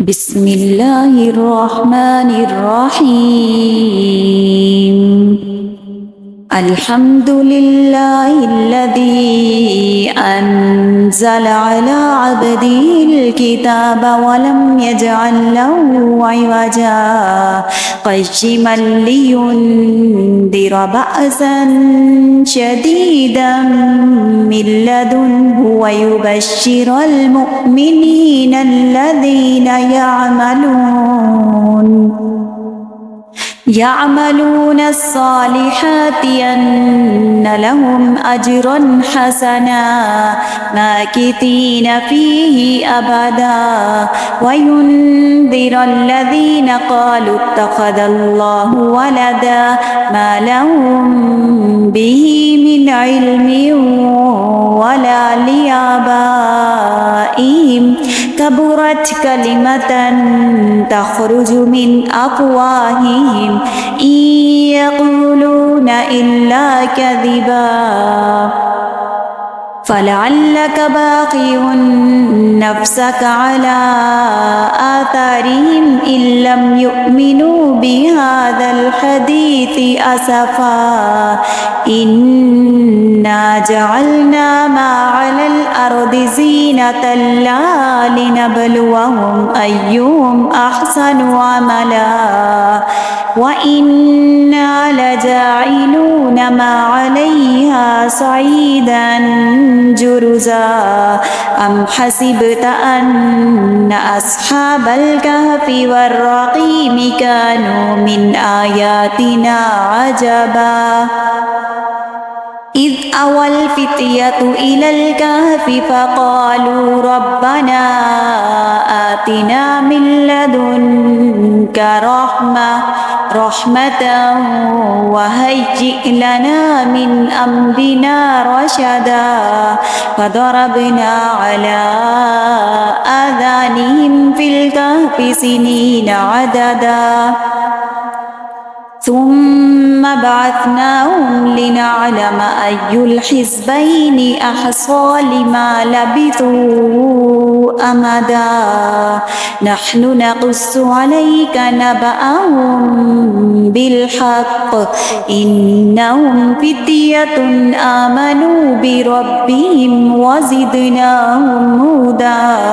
بسم الله الرحمن الرحيم. الحمد لله الذي أنزل على عبده الكتاب ولم يجعل له عوجا قيما لينذر بأسا شديدا من لدنه ويبشر المؤمنين الذين يعملون الصالحات أن لهم أجرا حسنا ماكثين فيه أبدا وينذر الذين قالوا اتخذ الله ولدا ما لهم به من علم ولا لآبائهم كبرت كلمة تخرج من أفواههم إن يقولون إلا كذبا فلعلك باقي نفسك على آثارهم إن لم يؤمنوا بهذا الحديث أسفا إنا جعلنا ما على الأرض زينة لها لنبلوهم أيهم أحسن عملا وإنا لجاعلون ما عليها صعيدا جرزا أم حسبت أن أصحاب الكهف والرقيم كانوا من آياتنا عجبا إذ أوى الفتية إلى الكهف فقالوا ربنا آتنا من لدنك رحمة وهيئ لنا من أمرنا رشدا فضربنا على آذانهم في الكهف سنين عددا ثم بعثناهم لنعلم أي الحزبين أحصى لما لبثوا أمدا نحن نقص عليك نبأهم بالحق إنهم فتية آمنوا بربهم وزدناهم هدى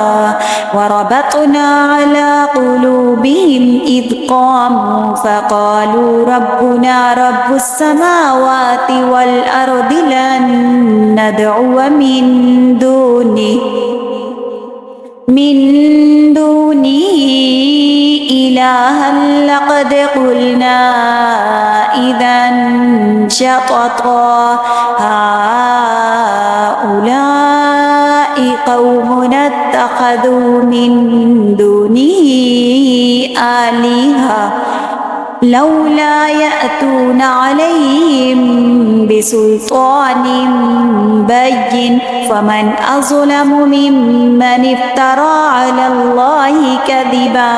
وربطنا على قلوبهم إذ قاموا فقالوا ربنا رب السماوات والأرض لن ندعو من دونه إلها لقد قلنا إذا شططا هؤلاء قومنا اتخذوا من دونه آلهة لولا يأتون عليهم بسلطان بين فمن أظلم ممن افترى على الله كذبا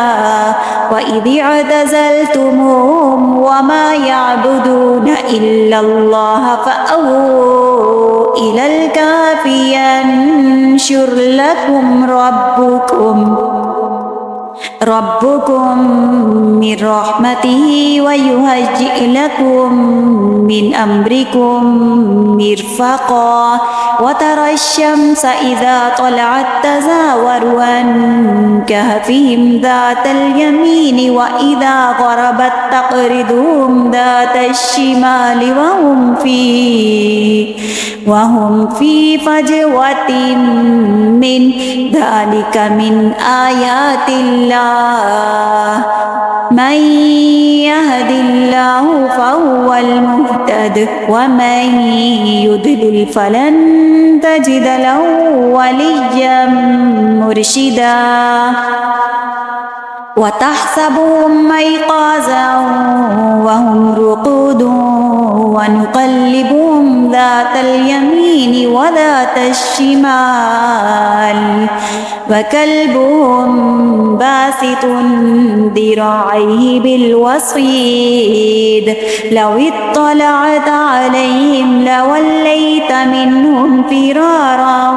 وإذ اعتزلتموهم وما يعبدون إلا الله فأووا إلى الكهف ينشر لكم ربكم من رحمته ويهيئ لكم من أمركم مرفقا وترى الشمس إذا طلعت تزاور عن كهفهم ذات اليمين وإذا غربت تقرضهم ذات الشمال وهم في فجوة من ذلك من آيات الله من يهد الله فهو المهتد ومن يضلل فلن تجد له وليا مرشدا وتحسبهم أيقاظا وهم رقود ونقلبهم ذات اليمين وذات الشمال وكلبهم باسط ذراعيه بالوصيد لو اطلعت عليهم لوليت منهم فرارا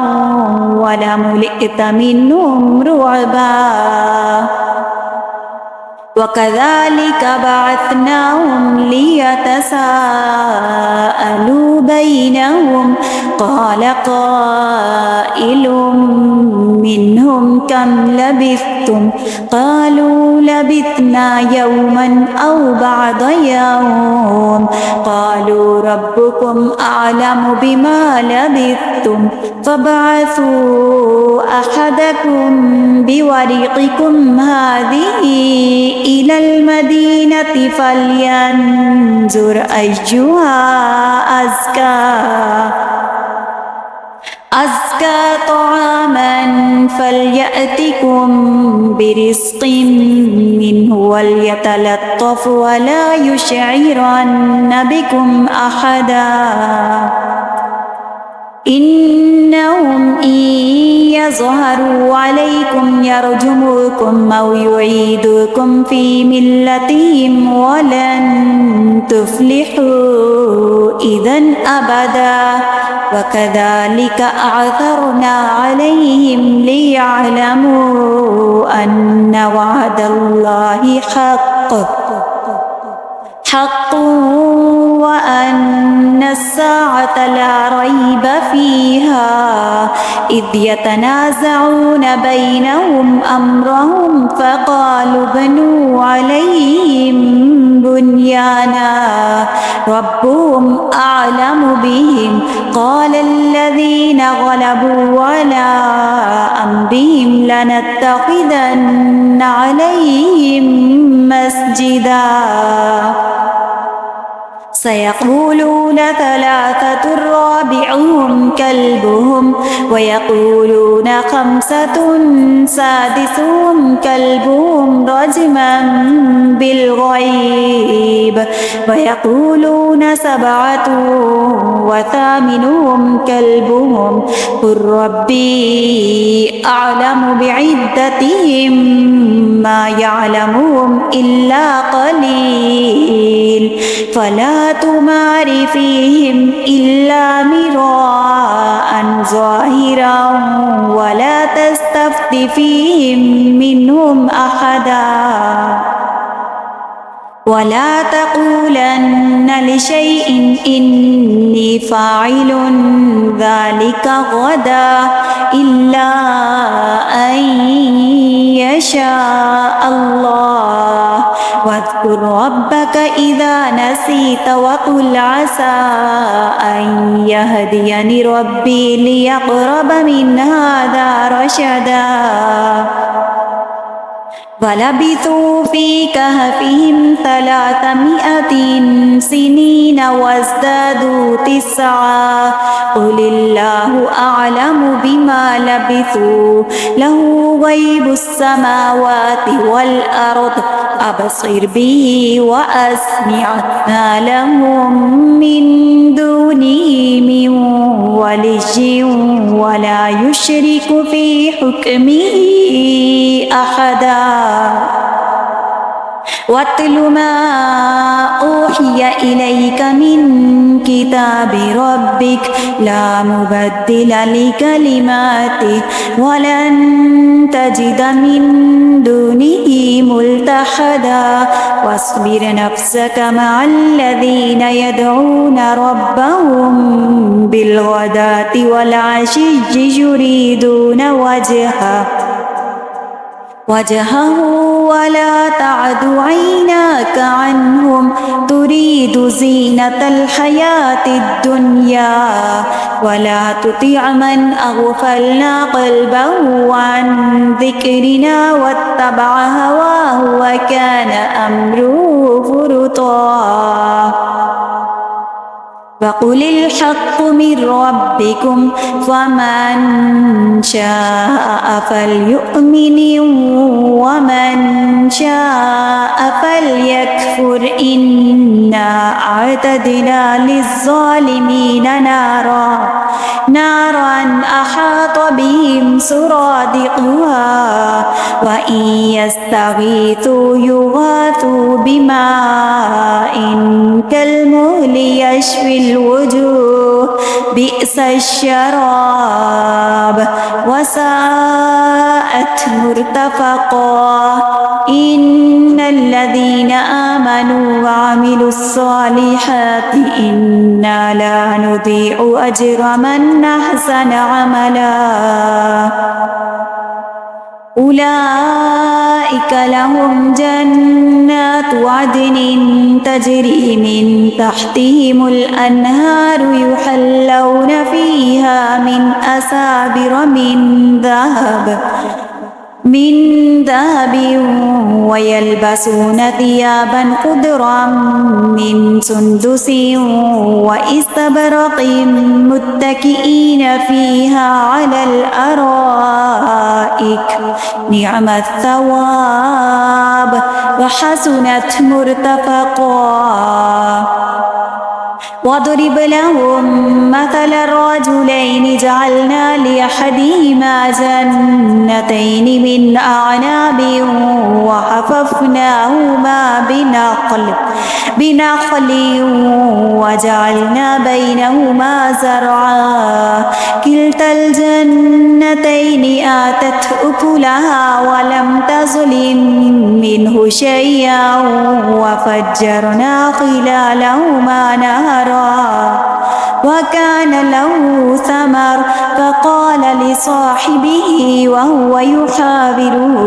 ولملئت منهم رعبا وكذلك بعثناهم ليتساءلوا بينهم قال قائل منهم كم لبثتم قالوا لبثنا يوما أو بعض يوم قالوا ربكم أعلم بما لبثتم فابعثوا أحدكم بورقكم هذه إلى المدينة فلينظر أيها أزكى طعاما فليأتكم برزق منه وليتلطف ولا يشعرن بكم أحدا إنهم إن يظهروا عليكم يرجموكم أو يعيدوكم في ملتهم ولن تفلحوا إذا أبدا وكذلك أعثرنا عليهم ليعلموا أن وعد الله حق وأن الساعة لا ريب فيها إذ يتنازعون بينهم أمرهم فقالوا ابنوا عليهم بنيانا ربهم أعلم بهم قال الذين غلبوا على أمرهم لنتخذن عليهم مسجدا سيقولون ثلاثة رابعهم كلبهم ويقولون خمسة سادسهم كلبهم رجما بالغيب ويقولون سبعة وثامنهم كلبهم قل ربي أعلم بعدتهم ما يعلمهم إلا قليل فلا تمار فيهم إلا مراء ظاهرا ولا تستفت فيهم منهم أحدا ولا تقولن لشيء إني فاعل ذلك غدا إلا أن يشاء الله واذكر ربك إذا نسيت وقل عسى أن يهديني ربي ليقرب من هذا رشدا ولبثوا في كهفهم 300 سنين وازدادوا 9 قل الله أعلم بما لبثوا له غيب السماوات والأرض أبصر به وأسمع ما لهم من دونه من ولي ولا يشرك في حكمه أحدا واتل ما أوحي إليك من كتاب ربك لا مبدل لكلماته ولن تجد من دونه ملتحدا واصبر نفسك مع الذين يدعون ربهم بالغداة والعشي يريدون وجهه ولا تعد عيناك عنهم تريد زينة الحياة الدنيا ولا تطع من أغفلنا قلبه عن ذكرنا واتبع هواه وكان أمره فرطا وقل الحق من ربكم فمن شاء فليؤمن ومن شاء فليكفر إنا أعتدنا للظالمين نارا أحاط بهم سرادقها وإن يستغيثوا يغاثوا بماء كالمهل يشفي الوجوه بئس الشراب وساءت مرتفقا إن الذين الصالحات إنا لا نضيع أجر من أحسن عملا أولئك لهم جنات عدن تجري من تحتهم الأنهار يحلون فيها من أسابر من ذهب ويلبسون ثيابا خضرا من سندس وإستبرق متكئين فيها على الأرائك نعم الثواب وحسنت مرتفقا واضرب لهم مثل الرجلين جعلنا لأحدهما جنتين من أعناب وحففناهما بنخل وجعلنا بينهما زرعا كلتا الجنتين آتت أكلها ولم تظلم منه شيئا وفجرنا خلالهما نهرا وكان له ثمر فقال لصاحبه وهو يحاوره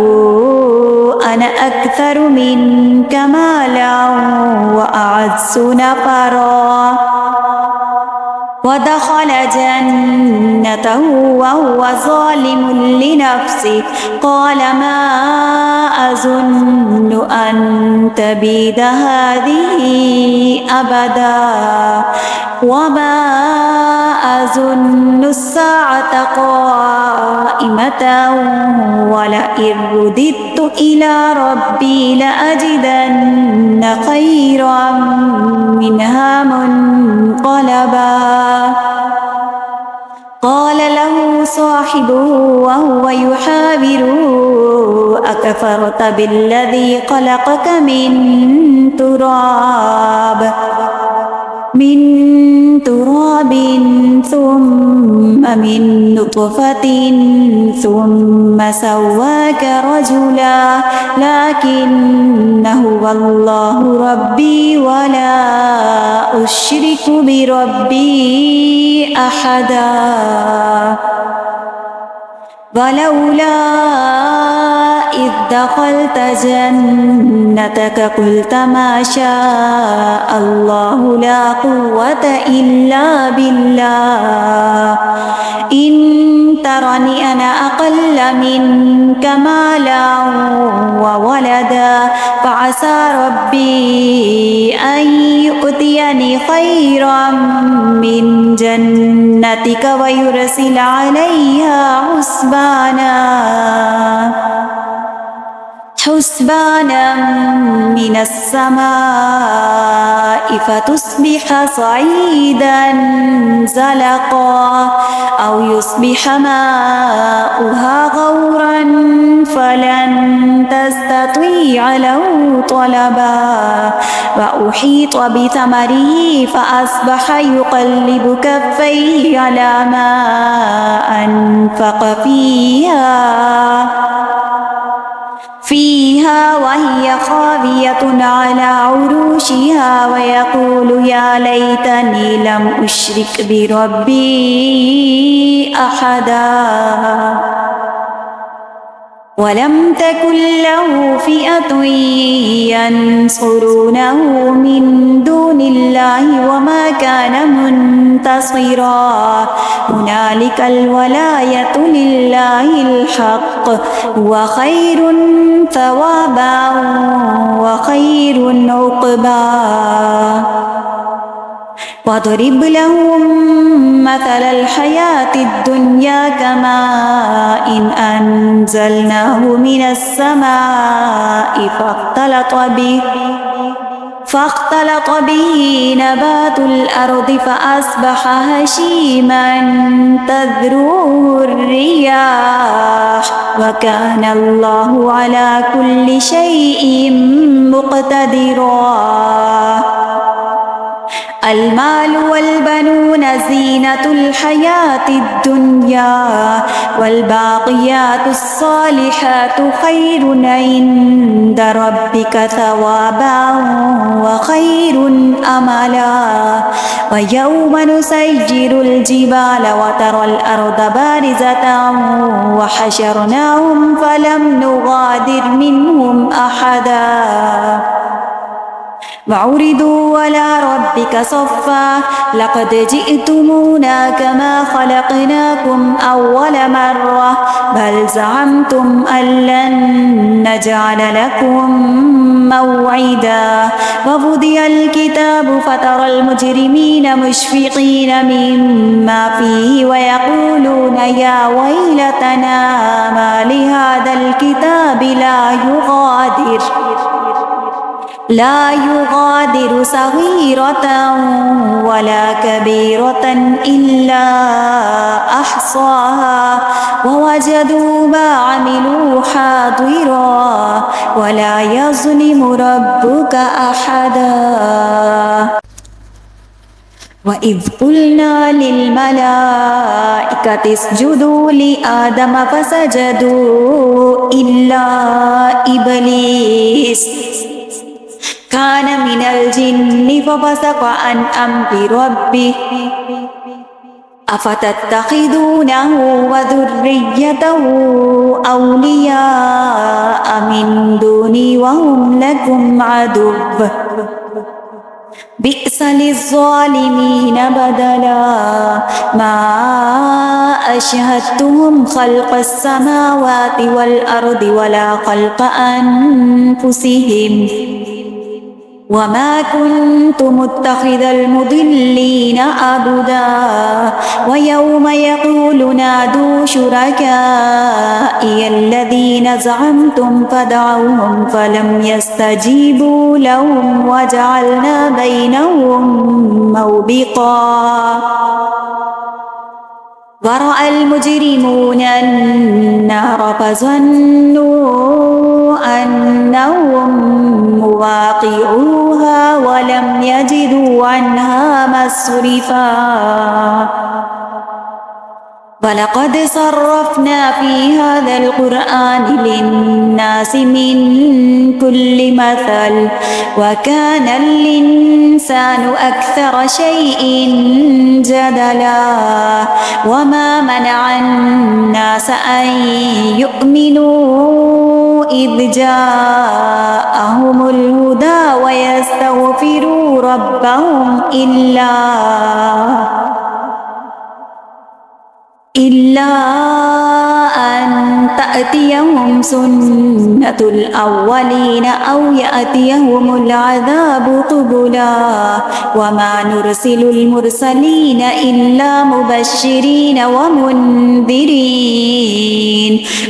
أنا أكثر منك مالا وأعز نفرا ودخل جنته وهو ظالم لنفسه قال ما أظن أن تبيد هذه أبدا وما أظن الساعة قائمة ولئن رددت إلى ربي لأجدن خيرا منها منقلبا قال له صاحبه وهو يحاوره أكفرت بالذي خلقك من تراب ثم من نطفة ثم سواك رجلا لكن هو الله ربي ولا أشرك بربي أحدا ولولا إذ دخلت جنتك قلت ما شاء الله لا قوة إلا بالله إن ترني أنا أقل منك مالا وولدا فعسى ربي أن يؤتيني خيرا من جنتك ويرسل عليها حسبانا من السماء فتصبح صعيدا زلقا أو يصبح ماؤها غورا فلن تستطيع له طلبا وأحيط بثمره فأصبح يقلب كفيه على ما أنفق فيها وهي خاوية على عروشها ويقول يا ليتني لم أشرك بربي أحدا ولم تكن له فئة ينصرونه من دون الله وما كان منتصرا هنالك الولاية لله الحق وخير ثوابا وخير عقبا واضرب لهم مثل الحياة الدنيا كماء أنزلناه من السماء فاختلط به نبات الأرض فأصبح هشيما تذروه الرياح وكان الله على كل شيء مقتدرا المال والبنون زينة الحياة الدنيا والباقيات الصالحات خير عند ربك ثوابا وخير أملا ويوم نسير الجبال وترى الأرض بارزة وحشرناهم فلم نغادر منهم أحدا وعرضوا على ربك صفا لقد جئتمونا كما خلقناكم أول مرة بل زعمتم أن لن نجعل لكم موعدا ووضع الكتاب فترى المجرمين مشفقين مما فيه ويقولون يا ويلتنا ما لهذا الكتاب لا يغادر صغيرة ولا كبيرة إلا أحصاها ووجدوا ما عملوا حاضرا ولا يظلم ربك أحدا وإذ قلنا للملائكة اسجدوا لآدم فسجدوا إلا إبليس كان من الجن ففسق عن أمر ربه أفتتخذونه وذريته أولياء من دوني وهم لكم عدو بئس للظالمين بدلا ما أشهدتهم خلق السماوات والأرض ولا خلق أنفسهم وما كنت متخذ المضلين عضدا ويوم يقول نادوا شركائي الذين زعمتم فدعوهم فلم يستجيبوا لهم وجعلنا بينهم موبقا ورأى المجرمون النار فظنوا أنهم مواقعوها ولم يجدوا عنها مصرفا ولقد صرفنا في هذا القرآن للناس من كل مثل وكان الإنسان أكثر شيء جدلا وما منع الناس أن يؤمنوا إذ جاءهم الهدى ويستغفروا ربهم إلا أن تأتيهم سنة الأولين أو يأتيهم العذاب قبلا وما نرسل المرسلين إلا مبشرين ومنذرين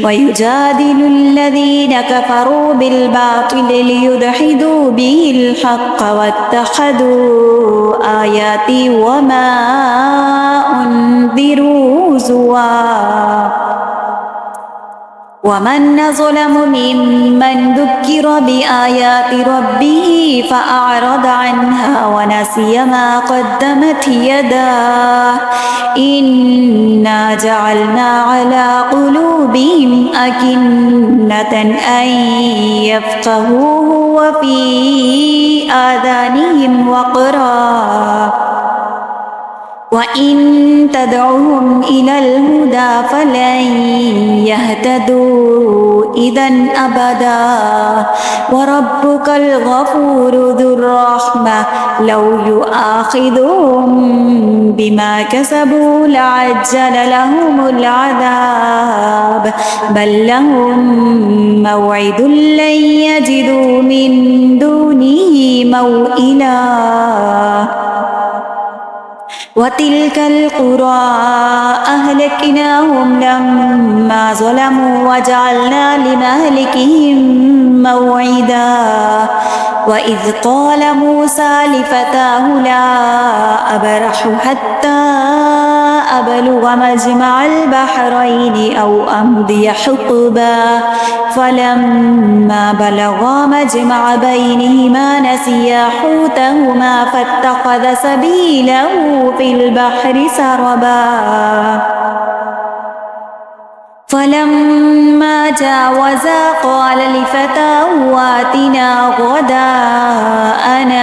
ويجادل الذين كفروا بالباطل ليدحضوا به الحق واتخذوا آياتي وما أنذروا ومن ظلم ممن ذكر بآيات ربه فأعرض عنها ونسي ما قدمت يداه إنا جعلنا على قلوبهم أكنة أن يفقهوه وفي آذانهم وقرا وإن تدعهم إلى الهدى فلن يهتدوا إذا أبدا وربك الغفور ذو الرحمة لو يؤاخذهم بما كسبوا لعجل لهم العذاب بل لهم موعد لن يجدوا من دونه موئلا وتلك القرى أهلكناهم لما ظلموا وجعلنا لمهلكهم موعدا وإذ قال موسى لفتاه لا أبرح حتى أبلغ مجمع البحرين أو أمضي حقبا فلما بلغا مجمع بينهما نسيا حوتهما فاتخذ سبيله في البحر سربا فلما جاوزا قال لفتاه آتنا غداءنا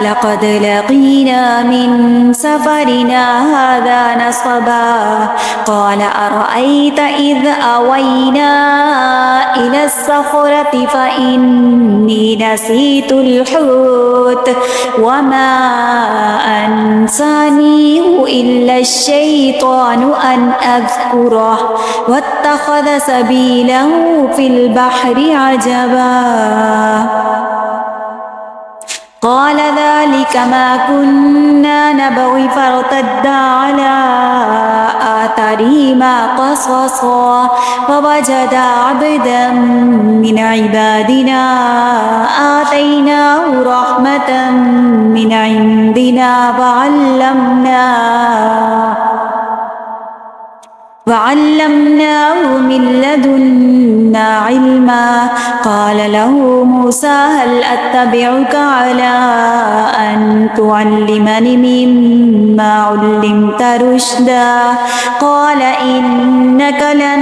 لقد لقينا من سفرنا هذا نصبا قال أرأيت إذ أوينا إلى الصخرة فإني نسيت الحوت وما أنسانيه إلا الشيطان أن أذكره واتخذ سبيله في البحر عجبا قال ذلك ما كنا نبغي فارتدا على آثارهما قصصا فوجدا عبدا من عبادنا آتيناه رحمة من عندنا وعلمناه من لدنا علما قال له موسى هل أتبعك على أن تعلمني مما علمت رشدا قال إنك لن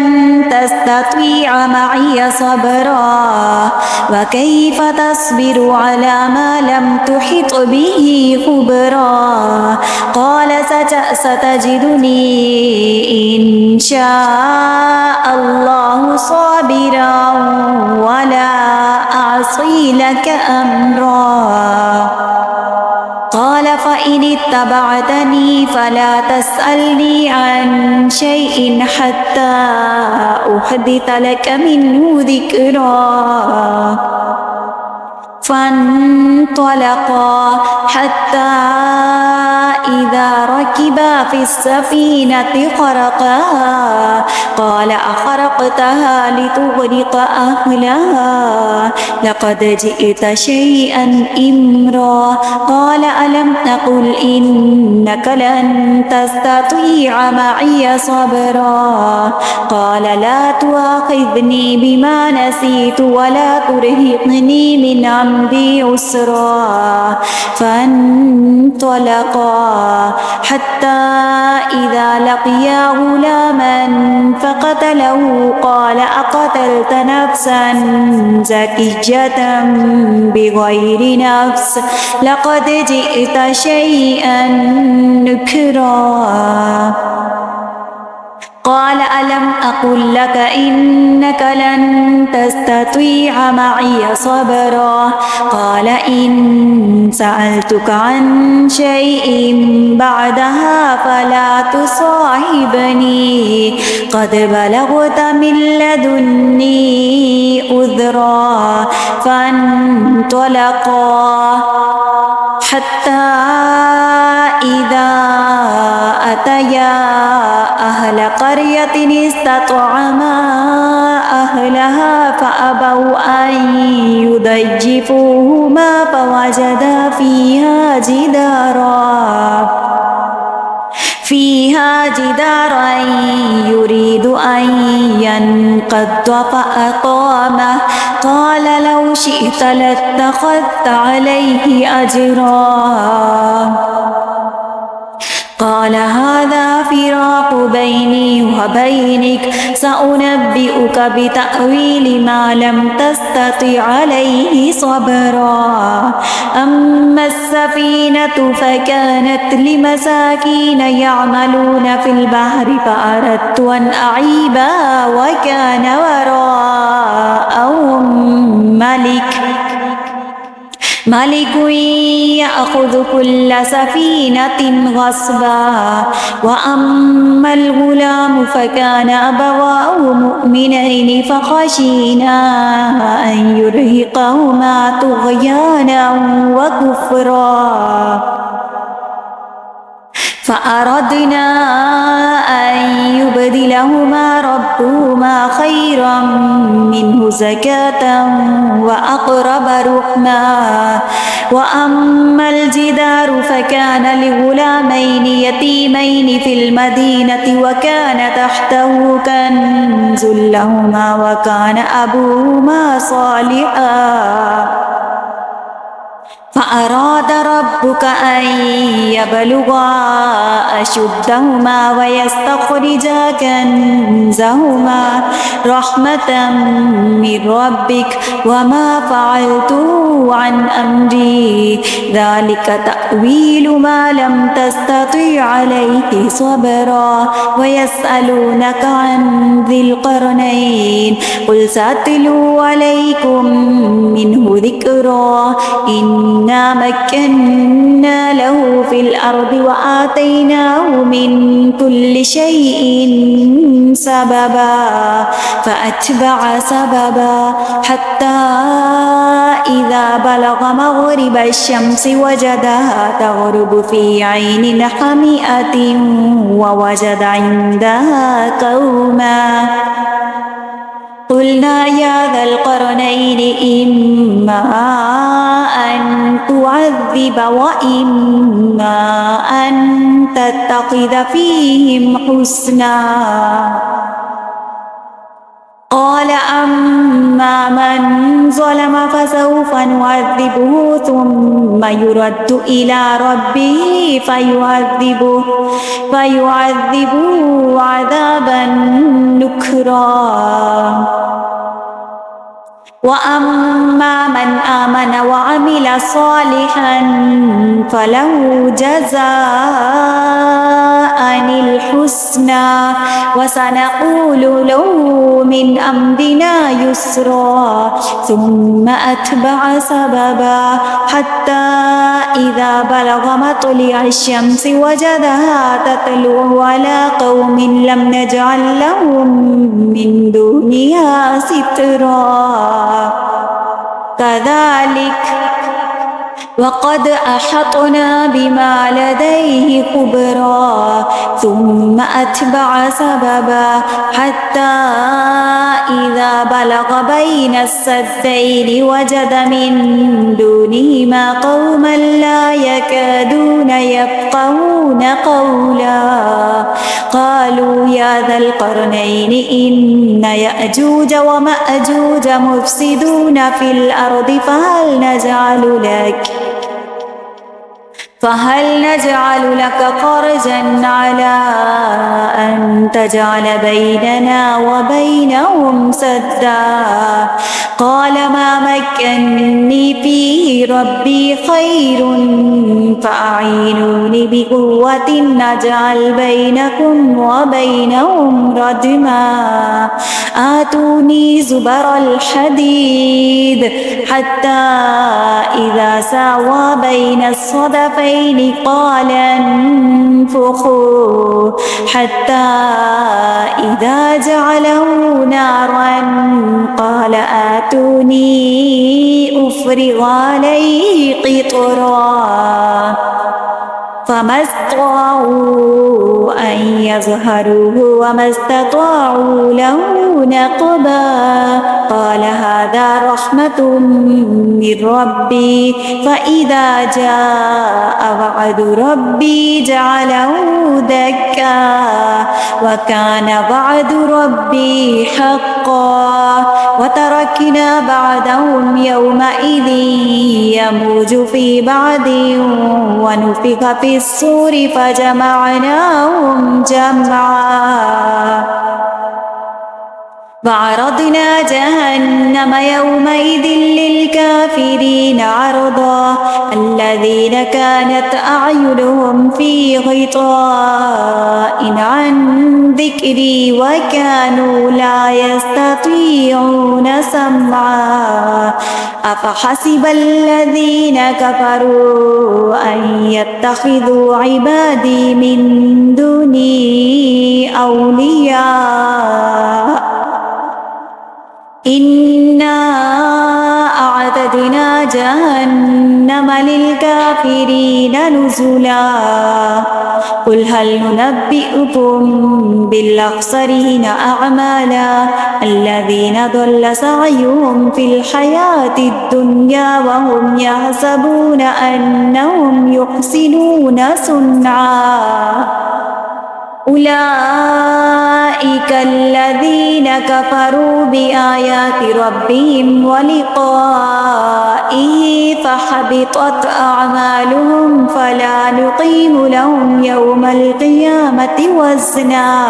تستطيع معي صبرا وكيف تصبر على ما لم تحط به خبرا قال ستجدني إن شاء الله صابرا ولا أعصي لك أمرا قال فإن اتبعتني فلا تسألني عن شيء حتى أحدث لك منه ذكرا فانطلقا حتى إذا ركبا في السفينة خرقها قال أخرقتها لتغرق أهلها لقد جئت شيئا إمرا قال ألم أقل إنك لن تستطيع معي صبرا قال لا تؤاخذني بما نسيت ولا ترهقني من أمري عسرا فانطلقا حتى إذا لقيا غلاما فقتله قال أقتلت نفسا زكية بغير نفس لقد جئت شيئا نكرا قال ألم أقل لك إنك لن تستطيع معي صبرا قال إن سألتك عن شيء بعدها فلا تصاحبني قد بلغت من لدني عذرا فانطلقا حتى إذا أتيا أهل قرية استطعما أهلها فأبوا أن يضيفوهما فوجدا فيها جدارا يريد أن ينقض فأقامه قال لو شئت لاتخذت عليه أجرا قال هذا فراق بيني وبينك سأنبئك بتأويل ما لم تستطع عليه صبرا أما السفينة فكانت لمساكين يعملون في البحر فأردت أن أعيبها وكان وراءهم ملك يأخذ كل سفينة غصبا وأما الغلام فكان أبواه مؤمنين فخشينا أن يرهقهما طغيانا وكفرا فأردنا أن أن يبدلهما ربهما خيرا منه زكاة وأقرب رحما. وأما الجدار فكان لغلامين يتيمين في المدينة وكان تحته كنز لهما وكان أبوهما صالحا فأراد ربك أن يبلغا أشدهما ويستخرجا كنزهما رحمة من ربك وما فعلته عن أمري ذلك تأويل ما لم تستطع عليه صبرا. ويسألونك عن ذي القرنين قل سأتلو عليكم منه ذكرا إنا مكنا له في الأرض وآتيناه من كل شيء سببا فأتبع سببا حتى إذا بلغ مغرب الشمس وجدها تغرب في عين حمئة ووجد عندها قوما قلنا يا ذا القرنين إما أن تعذب وإما أن تتخذ فيهم حسنا. قال أما من ظلم فسوف نعذبه ثم يرد إلى ربه فيعذبه عذابا نكرا. وأما من آمن وعمل صالحا فله جزاء الحسنى وسنقول له من أمرنا يسرا. ثم أتبع سببا حتى إذا بلغ مطلع الشمس وجدها تطلع على قوم لم نجعل لهم من دونها سترا. كذلك وقد أحطنا بما لديه خبرا. ثم أتبع سببا حتى إذا بلغ بين السدين وجد من دونهما قوما لا يكادون يفقهون قولا. قالوا يا ذا القرنين إن يأجوج ومأجوج مفسدون في الأرض فهل نجعل لك خرجا على أن تجعل بيننا وبينهم سدا. قال ما مكنني فيه ربي خير فأعينوني بقوة نجعل بينكم وبينهم ردما. آتوني زبر الحديد حتى إذا ساوى بين الصدفين قال انفخوا حتى إذا جعله نارا قال آتوني أفرغ عليه قطرا. فما استطاعوا أن يظهروه وما استطاعوا له نقبا. قال هذا رحمة من ربي فإذا جاء وعد ربي جعله دكا وكان وعد ربي حقا. وتركنا بعدهم يومئذ يموج في بعد ونفخ في الصور فجمعناهم جمعا. وعرضنا جهنم يومئذ للكافرين عرضا. الذين كانت أعينهم في غطاء عن ذكري وكانوا لا يستطيعون سمعا. أفحسب الذين كفروا أن يتخذوا عبادي من دوني أولياء إنا أعتدنا جهنم للكافرين نزلا قل هل ننبئكم بالأخسرين أعمالا الذين ضل سعيهم في الحياة الدنيا وهم يحسبون أنهم يحسنون صنعا أولئك الذين كفروا بآيات ربهم ولقائه فحبطت أعمالهم فلا نقيم لهم يوم القيامة وزنا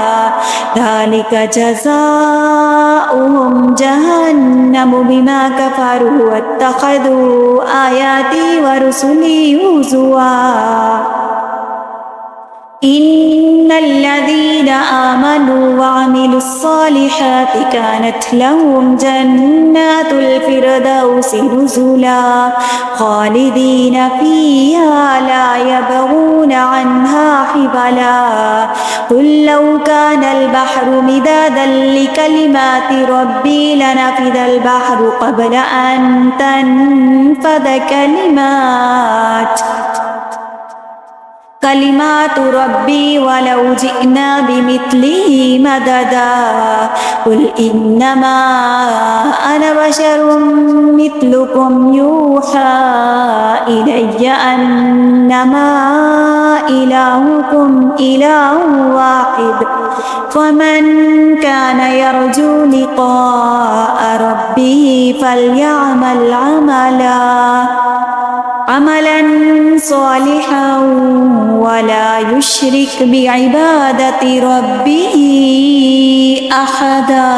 ذلك جزاؤهم جهنم بما كفروا واتخذوا آياتي ورسلي هزوا إن الذين آمنوا وعملوا الصالحات كانت لهم جنات الفردوس نزلا خالدين فيها لا يبغون عنها حبلا قل لو كان البحر مدادا لكلمات ربي لنفد البحر قبل أن تنفذ كلمات ربي ولو جئنا بمثله مددا قل إنما أنا بشر مثلكم يوحى إلي أنما إلهكم إله واحد فمن كان يرجو لقاء ربه فليعمل عملا صالحا ولا يشرك بعبادة ربه أحدا.